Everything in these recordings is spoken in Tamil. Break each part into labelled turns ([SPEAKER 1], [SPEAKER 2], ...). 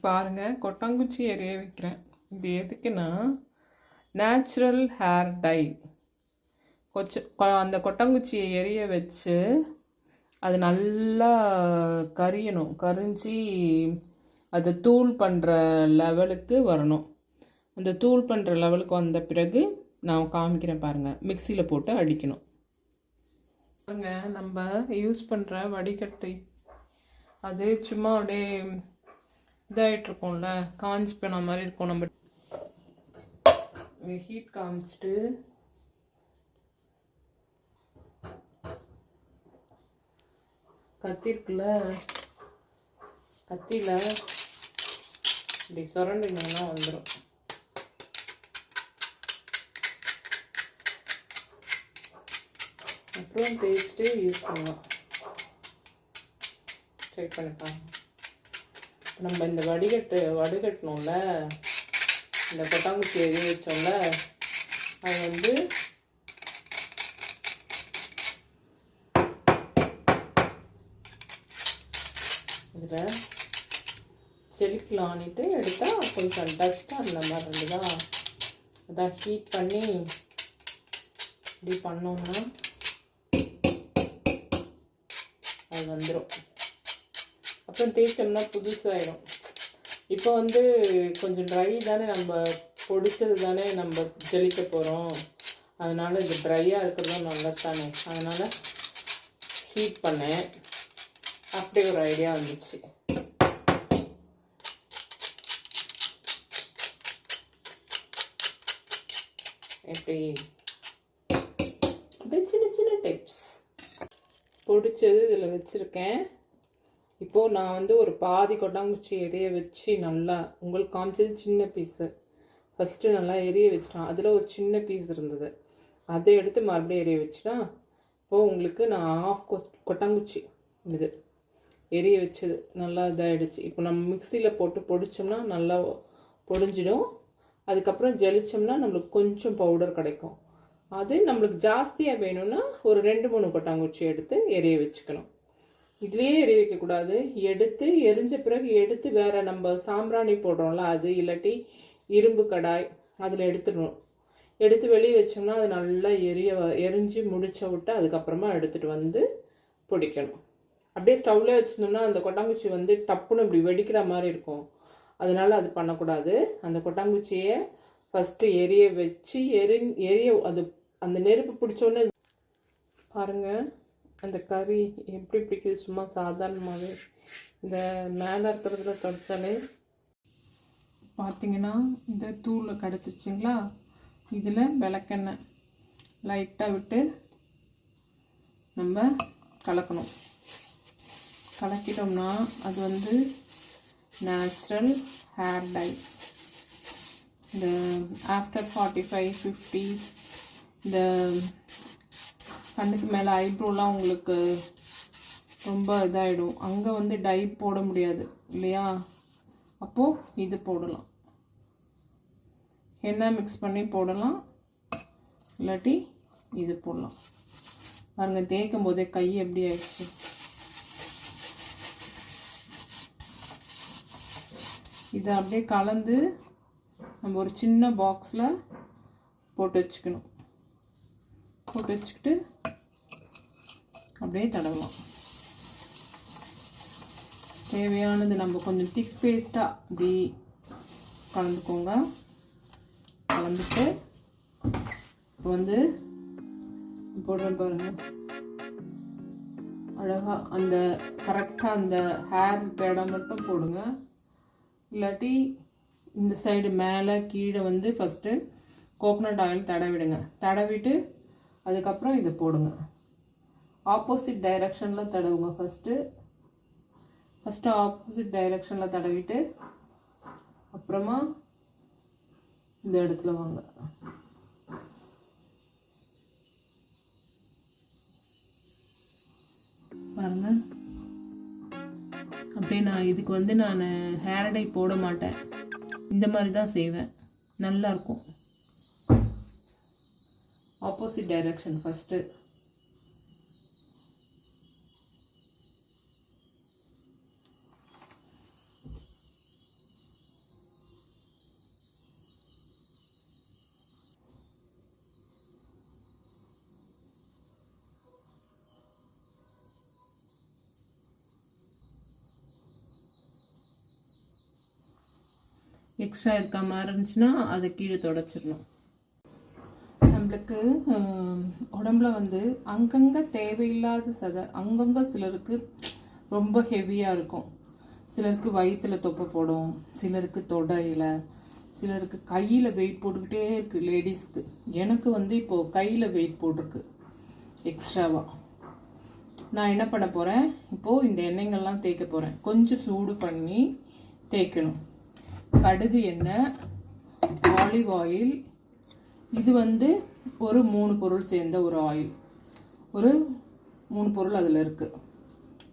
[SPEAKER 1] பாருங்கள், கொட்டாங்குச்சி எரிய வைக்கிறேன். இது எதுக்குன்னா நேச்சுரல் ஹேர் டை. அந்த கொட்டாங்குச்சியை எரிய வச்சு அது நல்லா கரியணும். கரிஞ்சி அதை தூள் பண்ணுற லெவலுக்கு வரணும். அந்த தூள் பண்ணுற லெவலுக்கு வந்த பிறகு நான் காமிக்கிறேன் பாருங்கள். மிக்சியில் போட்டு அடிக்கணும். பாருங்கள், நம்ம யூஸ் பண்ணுற வடிகட்டி அது சும்மா அப்படியே இதாகிட்ருக்கோம்ல, காஞ்சி போன மாதிரி இருக்கும். நம்ம ஹீட் காமிச்சிட்டு கத்தி இருக்குல்ல, கத்தியில் இப்படி சுரண்டிங்கன்னா வந்துடும். அப்புறம் தேய்ச்சிட்டு யூஸ் பண்ணலாம். ட்ரை பண்ணிப்பாங்க. நம்ம இந்த வடிகட்டணும்ல, இந்த கொட்டாங்குச்சி எரிய வச்சோம்ல, அது வந்து இதில் செலுக்கலான்ட்டு எடுத்தால் கொஞ்சம் டஸ்ட்டாக இருந்த மாதிரி இருந்துதா, அதான் ஹீட் பண்ணி இப்படி பண்ணோம்னா அது வந்துடும். அப்புறம் தேய்ச்சோம்னா புதுசாகிடும். இப்போ வந்து கொஞ்சம் ட்ரை தானே, நம்ம பொடிச்சது தானே நம்ம ஜெலிக்க போகிறோம். அதனால் இது ட்ரையாக இருக்கிறதும் நல்லது தானே. அதனால் ஹீட் பண்ணேன். அப்படி ஒரு ஐடியா வந்துச்சு. எப்படி அப்படியே சின்ன சின்ன டிப்ஸ் பொடிச்சது இதில் வச்சுருக்கேன். இப்போது நான் வந்து ஒரு பாதி கொட்டாங்குச்சி எரிய வச்சு நல்லா உங்களுக்கு காமிச்சது சின்ன பீஸு. ஃபஸ்ட்டு நல்லா எரிய வச்சிட்டான். அதில் ஒரு சின்ன பீஸ் இருந்தது, அதை எடுத்து மறுபடியும் எரிய வச்சுட்டா. இப்போது உங்களுக்கு நான் கொட்டாங்குச்சி இது எரிய வச்சது நல்லா இதாகிடுச்சு. இப்போ நம்ம மிக்சியில் போட்டு பொடிச்சோம்னா நல்லா பொடிஞ்சிடும். அதுக்கப்புறம் ஜலிச்சோம்னா நம்மளுக்கு கொஞ்சம் பவுடர் கிடைக்கும். அது நம்மளுக்கு ஜாஸ்தியாக வேணும்னா ஒரு 2-3 கொட்டாங்குச்சி எடுத்து எரிய வச்சுக்கணும். இதுலேயே எரிய வைக்கக்கூடாது. எடுத்து எரிஞ்ச பிறகு எடுத்து வேறு நம்ம சாம்பிராணி போடுறோம்ல, அது இல்லாட்டி இரும்பு கடாய் அதில் எடுத்துடணும். எடுத்து வெளியே வச்சோம்னா அது நல்லா எரிஞ்சு முடிச்ச விட்டு அதுக்கப்புறமா எடுத்துகிட்டு வந்து பிடிக்கணும். அப்படியே ஸ்டவ்வில் வச்சுருந்தோம்னா அந்த கொட்டாங்குச்சி வந்து டப்புன்னு இப்படி வெடிக்கிற மாதிரி இருக்கும். அதனால் அது பண்ணக்கூடாது. அந்த கொட்டாங்குச்சியை ஃபஸ்ட்டு எரிய வச்சு அது அந்த நெருப்பு பிடிச்சோன்னே பாருங்கள், அந்த கறி எப்படி பிடிக்குது. சும்மா சாதாரணமாகவே இந்த மேலே இருக்கிறதுல தொடச்சாலே பார்த்தீங்கன்னா இந்த தூள் கிடச்சிச்சிங்களா. இதில் விளக்கெண்ணெய் லைட்டாக விட்டு நம்ம கலக்கணும். கலக்கிட்டோம்னா அது வந்து நேச்சுரல் ஹேர் டை. இந்த ஆஃப்டர் 45-50 இந்த கண்ணுக்கு மேலே ஐப்ரோலாம் உங்களுக்கு ரொம்ப இதாகிடும். அங்கே வந்து டை போட முடியாது இல்லையா, அப்போது இது போடலாம். எண்ணெய் மிக்ஸ் பண்ணி போடலாம், இல்லாட்டி இது போடலாம். பாருங்கள், தேய்க்கும் போதே கை எப்படி ஆயிடுச்சு. இதை அப்படியே கலந்து நம்ம ஒரு சின்ன பாக்ஸில் போட்டு வச்சுக்கணும். போட்டு வச்சுக்கிட்டு அப்படியே தடவலாம். தேவையானது நம்ம கொஞ்சம் திக் பேஸ்ட்டாக அப்படி கலந்துக்கோங்க. கலந்துட்டு இப்போ வந்து போடுறேன் பாருங்கள், அழகாக அந்த கரெக்டாக அந்த ஹேர் இடம் மட்டும் போடுங்க. இல்லாட்டி இந்த சைடு மேலே கீழே வந்து ஃபஸ்ட்டு கோகனட் ஆயில் தடவிடுங்க. தடவிட்டு அதுக்கப்புறம் இதை போடுங்க. ஆப்போசிட் டைரெக்ஷனில் தடவுங்க. ஃபஸ்ட்டு ஆப்போசிட் டைரெக்ஷனில் தடவிட்டு அப்புறமா இந்த இடத்துல வாங்க. பாருங்கள், அப்படியே நான் இதுக்கு வந்து நான் ஹேர் டை போட மாட்டேன். இந்த மாதிரி தான் செய்வேன். நல்லாயிருக்கும். Opposite direction first. எக்ஸ்ட்ரா இருக்க மாதிரி இருந்துச்சுன்னா அதை கீழே தொடச்சிடணும். நம்மளுக்கு உடம்புல வந்து அங்கங்கே தேவையில்லாத சதை அங்கங்கே சிலருக்கு ரொம்ப ஹெவியாக இருக்கும். சிலருக்கு வயிற்றில் தொப்பை போடும், சிலருக்கு தொடையில், சிலருக்கு கையில் வெயிட் போட்டுக்கிட்டே இருக்குது லேடிஸ்க்கு. எனக்கு வந்து இப்போது கையில் வெயிட் போட்டிருக்கு எக்ஸ்ட்ராவாக. நான் என்ன பண்ண போகிறேன், இப்போது இந்த எண்ணெய்கள்லாம் தேய்க்க போகிறேன். கொஞ்சம் சூடு பண்ணி தேய்க்கணும். கடுகு எண்ணெய், ஆலிவ் ஆயில், இது வந்து ஒரு 3 பொருள் சேர்ந்த ஒரு ஆயில், ஒரு 3 பொருள் அதில் இருக்குது.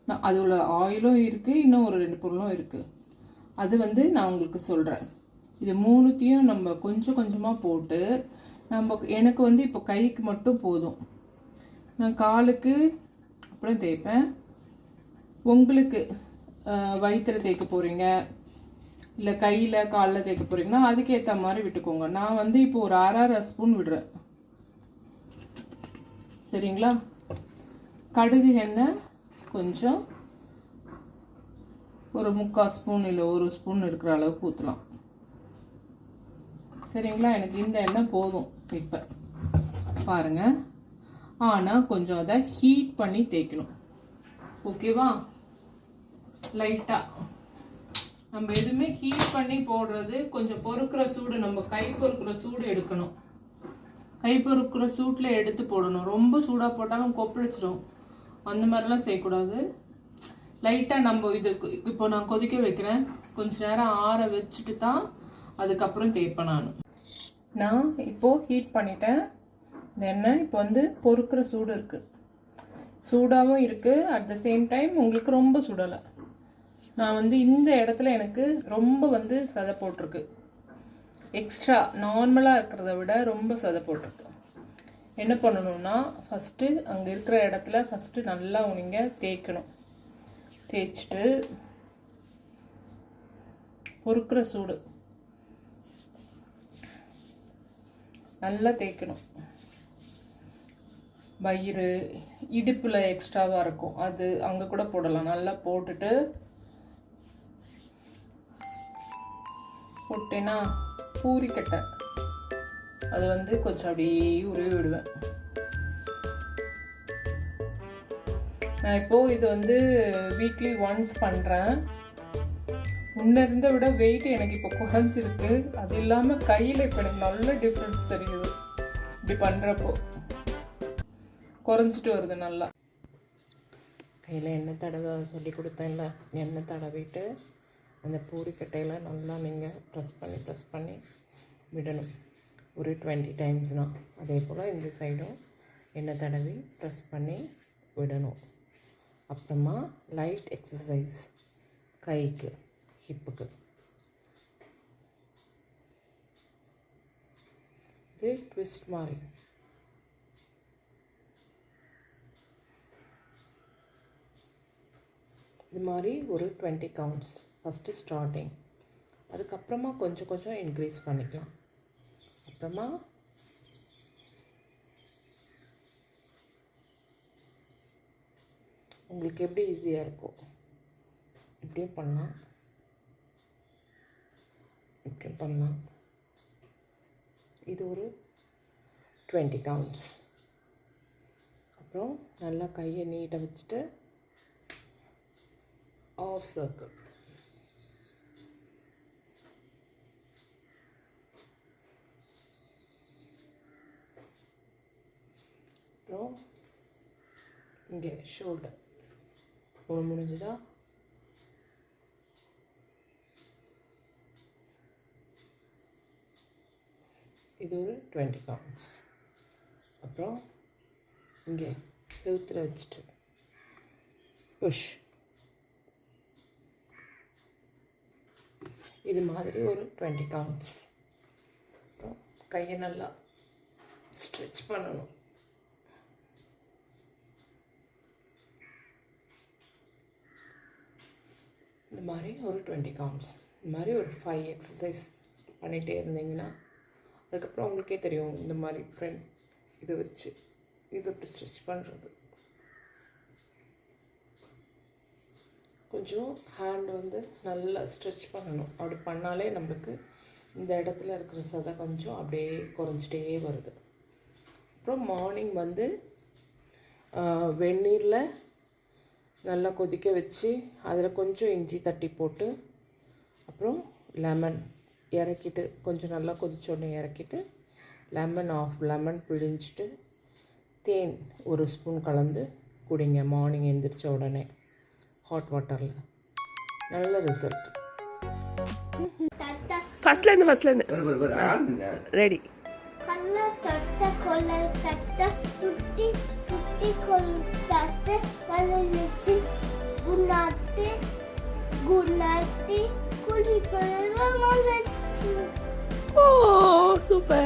[SPEAKER 1] நான் அதில் ஆயிலும் இருக்குது, இன்னும் ஒரு 2 பொருளும் இருக்குது. அது வந்து நான் உங்களுக்கு சொல்கிறேன். இது 3த்தையும் நம்ம கொஞ்சம் கொஞ்சமாக போட்டு எனக்கு வந்து இப்போ கைக்கு மட்டும் போதும். நான் காலுக்கு அப்புறம் தேய்ப்பேன். உங்களுக்கு வயிற்றில் தேய்க்க போகிறீங்க இல்லை கையில் காலில் தேய்க்க போகிறீங்கன்னா அதுக்கேற்ற மாதிரி விட்டுக்கோங்க. நான் வந்து இப்போ ஒரு அரை ஸ்பூன் விடுறேன், சரிங்களா? கடுகு எண்ணெய் கொஞ்சம் ஒரு 3/4 ஸ்பூன் இல்லை 1 ஸ்பூன் இருக்கிற அளவுக்கு ஊற்றலாம், சரிங்களா? எனக்கு இந்த எண்ணெய் போதும் இப்போ பாருங்கள். ஆனால் கொஞ்சம் அதை ஹீட் பண்ணி தேய்க்கணும், ஓகேவா? லைட்டாக நம்ம எதுவுமே ஹீட் பண்ணி போடுறது கொஞ்சம் பொறுக்கிற சூடு, நம்ம கை பொறுக்கிற சூடு எடுக்கணும். கை பொறுக்கிற சூட்டில் எடுத்து போடணும். ரொம்ப சூடாக போட்டாலும் கொப்பளிச்சிடும், அந்த மாதிரிலாம் செய்யக்கூடாது. லைட்டாக நம்ம இது இப்போ நான் கொதிக்க வைக்கிறேன், கொஞ்ச நேரம் ஆற வச்சுட்டு தான் அதுக்கப்புறம் தேய்ப்பேன். நான் இப்போது ஹீட் பண்ணிட்டேன். இந்த எண்ணெய் இப்போ வந்து பொறுக்கிற சூடு இருக்குது, சூடாகவும் இருக்குது. அட் த சேம் டைம் உங்களுக்கு ரொம்ப சுடலை. நான் வந்து இந்த இடத்துல எனக்கு ரொம்ப வந்து சதை போட்டிருக்கு, எக்ஸ்ட்ரா நார்மலாக இருக்கிறத விட ரொம்ப சதை போட்டிருக்கு. என்ன பண்ணணும்னா ஃபஸ்ட்டு அங்கே இருக்கிற இடத்துல ஃபஸ்ட்டு நல்லா நீங்கள் தேய்க்கணும். தேய்ச்சிட்டு பொறுக்கிற சூடு நல்லா தேய்க்கணும். வயிறு இடுப்பில் எக்ஸ்ட்ராவாக இருக்கும், அது அங்கே கூட போடலாம். நல்லா போட்டேன்னா பூரிக்கட்டை அது வந்து கொஞ்சம் அப்படியே உருவி விடுவேன். நான் இப்போது இது வந்து வீக்லி ஒன்ஸ் பண்ணுறேன். முன்ன இருந்த விட வெயிட் எனக்கு இப்போ குறைஞ்சிருக்கு. அது இல்லாமல் கையில் இப்போ எனக்கு நல்ல டிஃப்ரென்ஸ் தெரியுது. இப்படி பண்ணுறப்போ குறைஞ்சிட்டு வருது நல்லா. கையில் எண்ணெய் தடவை சொல்லி கொடுத்தேன்ல, எண்ணெய் தடவிட்டு அந்த பூரிக்கட்டையில் நல்லா நீங்கள் ப்ரெஸ் பண்ணி விடணும் ஒரு 20 டைம்ஸ்னால். அதே போல் இந்த சைடும் எண்ணெய் தடவி ப்ரெஸ் பண்ணி விடணும். அப்புறமா லைட் எக்ஸசைஸ் கைக்கு ஹிப்புக்கு. இது ட்விஸ்ட் மாதிரி. இது மாதிரி ஒரு 20 கவுண்ட்ஸ் ஃபஸ்ட்டு ஸ்டார்டிங். அதுக்கப்புறமா கொஞ்சம் கொஞ்சம் இன்க்ரீஸ் பண்ணிக்கலாம். அப்புறமா உங்களுக்கு எப்படி ஈஸியாக இருக்கும் இப்படியும் பண்ணலாம், இப்படியும் பண்ணலாம். இது ஒரு 20 கவுண்ட்ஸ். அப்புறம் நல்லா கையை நீட்டை வச்சுட்டு ஆஃப் சர்க்கிள். அப்புறம் இங்கே ஷோல்டர் முடிஞ்சுதா? இது ஒரு 20 கவுண்ட்ஸ். அப்புறம் இங்கே செவுத்துல வச்சுட்டு புஷ். இது மாதிரி ஒரு 20 கவுண்ட்ஸ். அப்புறம் கையை நல்லா ஸ்ட்ரெச் பண்ணணும். இந்த மாதிரி ஒரு 20 கவுண்ட்ஸ். இந்த மாதிரி ஒரு 5 எக்ஸசைஸ் பண்ணிகிட்டே இருந்தீங்கன்னா அதுக்கப்புறம் உங்களுக்கே தெரியும். இந்த மாதிரி ஃப்ரெண்ட் இதை வச்சு இது இப்படி ஸ்ட்ரெச் பண்ணுறது. கொஞ்சம் ஹேண்ட் வந்து நல்லா ஸ்ட்ரெச் பண்ணணும். அப்படி பண்ணாலே நம்மளுக்கு இந்த இடத்துல இருக்கிற சதை கொஞ்சம் அப்படியே குறைஞ்சிட்டே வருது. அப்புறம் மார்னிங் வந்து வெந்நீரில் நல்லா கொதிக்க வச்சு அதில் கொஞ்சம் இஞ்சி தட்டி போட்டு அப்புறம் லெமன் இறக்கிட்டு கொஞ்சம் நல்லா கொதிச்சோடனே இறக்கிட்டு லெமன் பிழிஞ்சிட்டு தேன் ஒரு ஸ்பூன் கலந்து குடிங்க மார்னிங் எழுந்திரிச்ச உடனே ஹாட் வாட்டரில். நல்ல ரிசல்ட். ஃபஸ்ட்லேருந்து ரெடி. ஓ சூப்பர்.